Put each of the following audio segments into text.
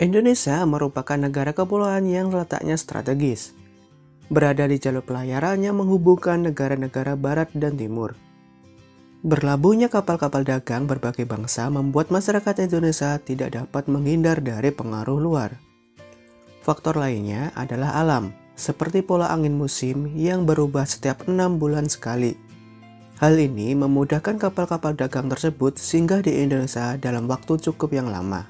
Indonesia merupakan negara kepulauan yang letaknya strategis, berada di jalur pelayaran yang menghubungkan negara-negara barat dan timur. Berlabuhnya kapal-kapal dagang berbagai bangsa membuat masyarakat Indonesia tidak dapat menghindar dari pengaruh luar. Faktor lainnya adalah alam, seperti pola angin musim yang berubah setiap 6 bulan sekali. Hal ini memudahkan kapal-kapal dagang tersebut singgah di Indonesia dalam waktu cukup yang lama.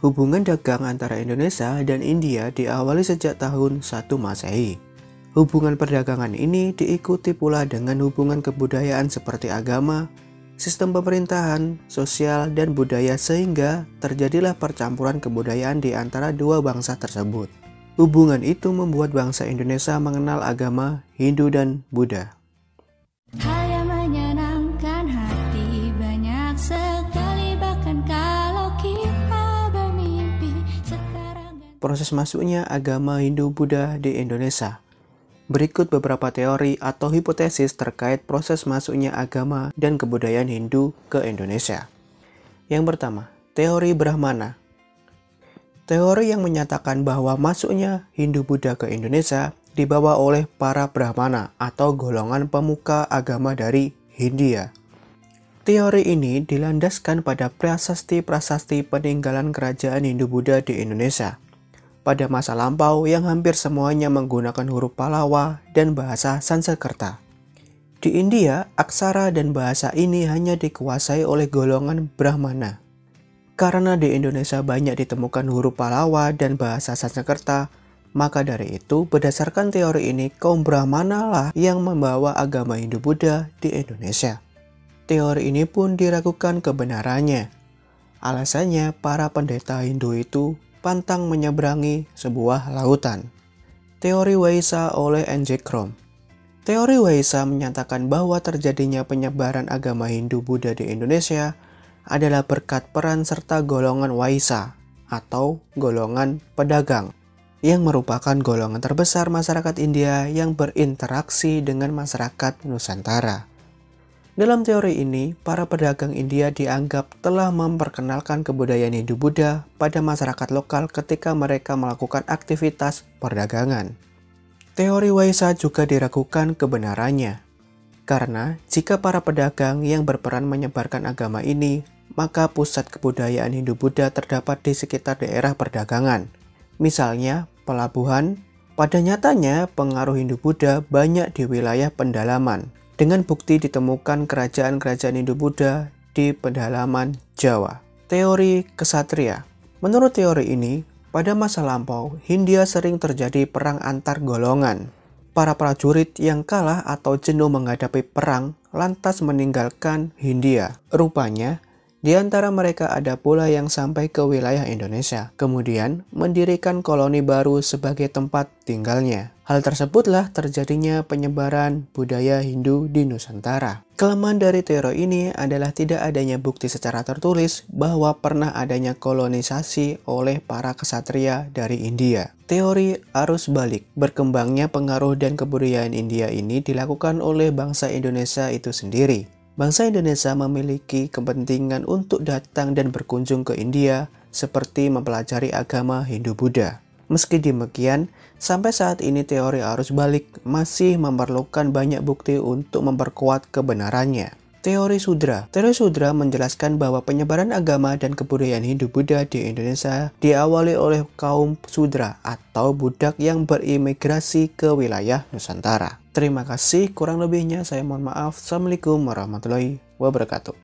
Hubungan dagang antara Indonesia dan India diawali sejak tahun 1 Masehi. Hubungan perdagangan ini diikuti pula dengan hubungan kebudayaan seperti agama, sistem pemerintahan, sosial, dan budaya sehingga terjadilah percampuran kebudayaan di antara dua bangsa tersebut. Hubungan itu membuat bangsa Indonesia mengenal agama Hindu dan Buddha. Hal yang menyenangkan hati banyak sekali, bahkan kalau kita bermimpi sekarang. Proses masuknya agama Hindu-Buddha di Indonesia. Berikut beberapa teori atau hipotesis terkait proses masuknya agama dan kebudayaan Hindu ke Indonesia. Yang pertama, teori Brahmana. Teori yang menyatakan bahwa masuknya Hindu-Buddha ke Indonesia dibawa oleh para Brahmana atau golongan pemuka agama dari Hindia. Teori ini dilandaskan pada prasasti-prasasti peninggalan kerajaan Hindu-Buddha di Indonesia pada masa lampau yang hampir semuanya menggunakan huruf Pallawa dan bahasa Sanskerta. Di India, aksara dan bahasa ini hanya dikuasai oleh golongan Brahmana. Karena di Indonesia banyak ditemukan huruf Pallawa dan bahasa Sanskerta, maka dari itu berdasarkan teori ini kaum Brahmana lah yang membawa agama Hindu-Buddha di Indonesia. Teori ini pun diragukan kebenarannya. Alasannya para pendeta Hindu itu pantang menyeberangi sebuah lautan. Teori Waisa oleh N.J. Krom. Teori Waisa menyatakan bahwa terjadinya penyebaran agama Hindu-Buddha di Indonesia adalah berkat peran serta golongan Waisa atau golongan pedagang yang merupakan golongan terbesar masyarakat India yang berinteraksi dengan masyarakat Nusantara. Dalam teori ini, para pedagang India dianggap telah memperkenalkan kebudayaan Hindu-Buddha pada masyarakat lokal ketika mereka melakukan aktivitas perdagangan. Teori Waisa juga diragukan kebenarannya, karena jika para pedagang yang berperan menyebarkan agama ini, maka pusat kebudayaan Hindu-Buddha terdapat di sekitar daerah perdagangan. Misalnya, pelabuhan. Pada nyatanya, pengaruh Hindu-Buddha banyak di wilayah pendalaman, dengan bukti ditemukan kerajaan-kerajaan Hindu-Buddha di pedalaman Jawa. Teori Ksatria. Menurut teori ini, pada masa lampau, Hindia sering terjadi perang antar golongan. Para prajurit yang kalah atau jenuh menghadapi perang lantas meninggalkan Hindia. Rupanya, di antara mereka ada pula yang sampai ke wilayah Indonesia, kemudian mendirikan koloni baru sebagai tempat tinggalnya. Hal tersebutlah terjadinya penyebaran budaya Hindu di Nusantara. Kelemahan dari teori ini adalah tidak adanya bukti secara tertulis bahwa pernah adanya kolonisasi oleh para ksatria dari India. Teori arus balik. Berkembangnya pengaruh dan kebudayaan India ini dilakukan oleh bangsa Indonesia itu sendiri. Bangsa Indonesia memiliki kepentingan untuk datang dan berkunjung ke India seperti mempelajari agama Hindu-Buddha. Meski demikian, sampai saat ini teori arus balik masih memerlukan banyak bukti untuk memperkuat kebenarannya. Teori Sudra. Teori Sudra menjelaskan bahwa penyebaran agama dan kebudayaan Hindu-Buddha di Indonesia diawali oleh kaum Sudra atau budak yang berimigrasi ke wilayah Nusantara. Terima kasih, kurang lebihnya saya mohon maaf. Assalamualaikum warahmatullahi wabarakatuh.